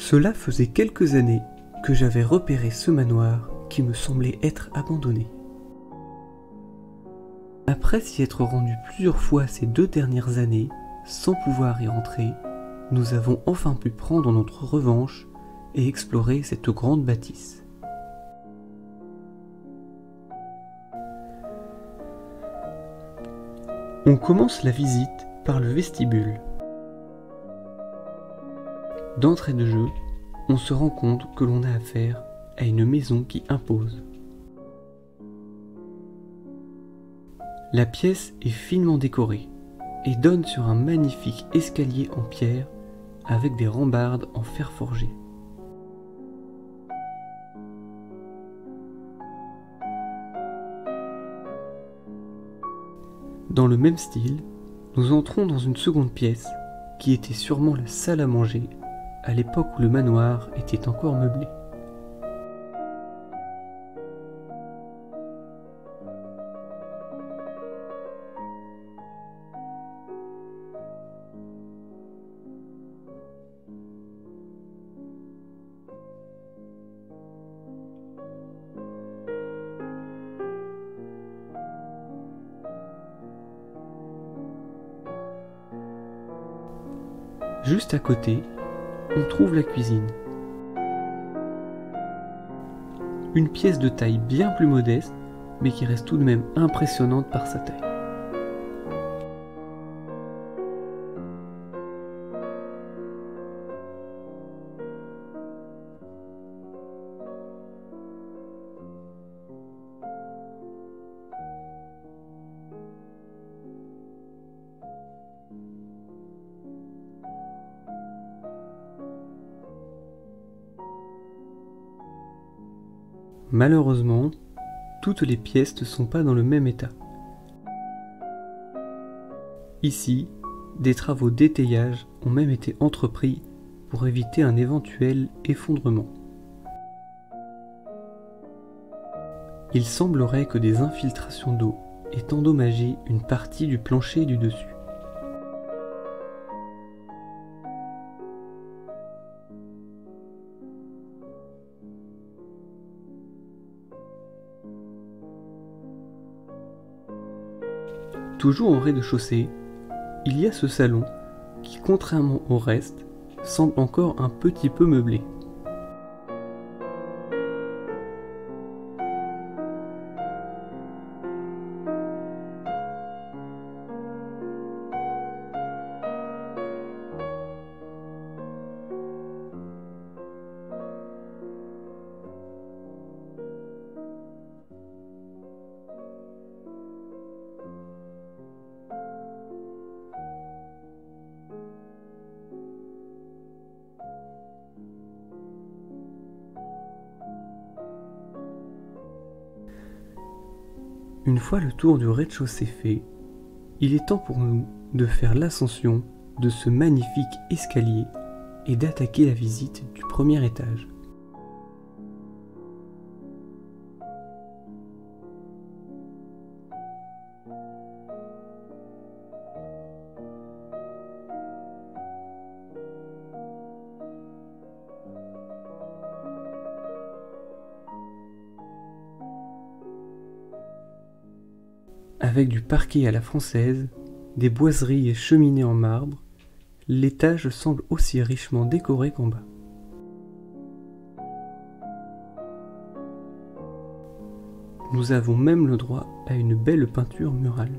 Cela faisait quelques années que j'avais repéré ce manoir qui me semblait être abandonné. Après s'y être rendu plusieurs fois ces 2 dernières années, sans pouvoir y rentrer, nous avons enfin pu prendre notre revanche et explorer cette grande bâtisse. On commence la visite par le vestibule. D'entrée de jeu, on se rend compte que l'on a affaire à une maison qui impose. La pièce est finement décorée et donne sur un magnifique escalier en pierre avec des rambardes en fer forgé. Dans le même style, nous entrons dans une seconde pièce qui était sûrement la salle à manger à l'époque où le manoir était encore meublé. Juste à côté, on trouve la cuisine. Une pièce de taille bien plus modeste, mais qui reste tout de même impressionnante par sa taille. Malheureusement, toutes les pièces ne sont pas dans le même état. Ici, des travaux d'étayage ont même été entrepris pour éviter un éventuel effondrement. Il semblerait que des infiltrations d'eau aient endommagé une partie du plancher du dessus. Toujours au rez-de-chaussée, il y a ce salon qui, contrairement au reste, semble encore un petit peu meublé. Une fois le tour du rez-de-chaussée fait, il est temps pour nous de faire l'ascension de ce magnifique escalier et d'attaquer la visite du premier étage. Avec du parquet à la française, des boiseries et cheminées en marbre, l'étage semble aussi richement décoré qu'en bas. Nous avons même le droit à une belle peinture murale.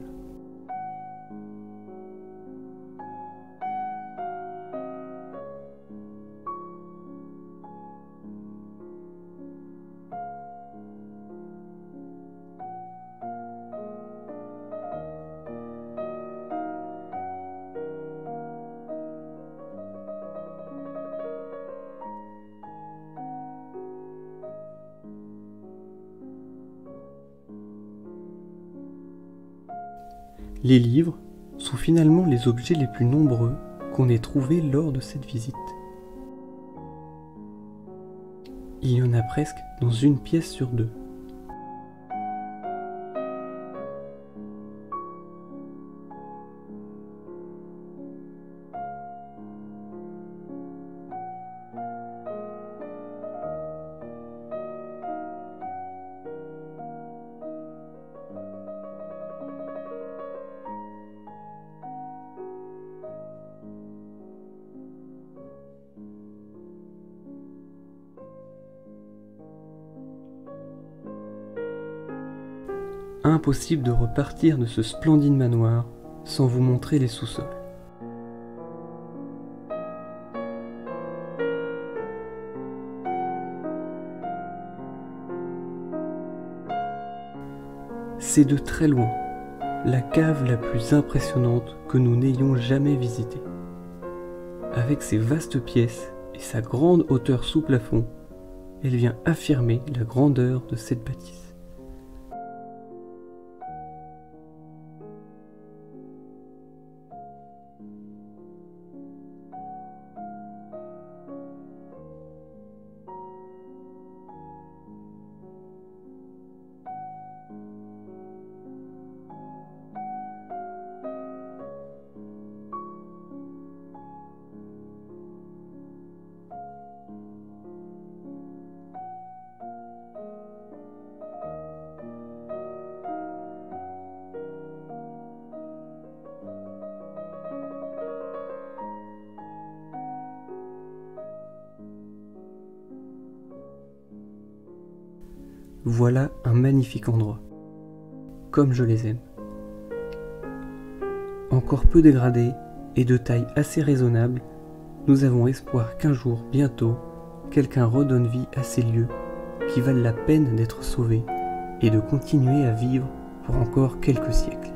Les livres sont finalement les objets les plus nombreux qu'on ait trouvés lors de cette visite. Il y en a presque dans une pièce sur 2. impossible de repartir de ce splendide manoir sans vous montrer les sous-sols. C'est de très loin la cave la plus impressionnante que nous n'ayons jamais visitée. Avec ses vastes pièces et sa grande hauteur sous plafond, elle vient affirmer la grandeur de cette bâtisse. Voilà un magnifique endroit, comme je les aime. Encore peu dégradé et de taille assez raisonnable, nous avons espoir qu'un jour, bientôt, quelqu'un redonne vie à ces lieux qui valent la peine d'être sauvés et de continuer à vivre pour encore quelques siècles.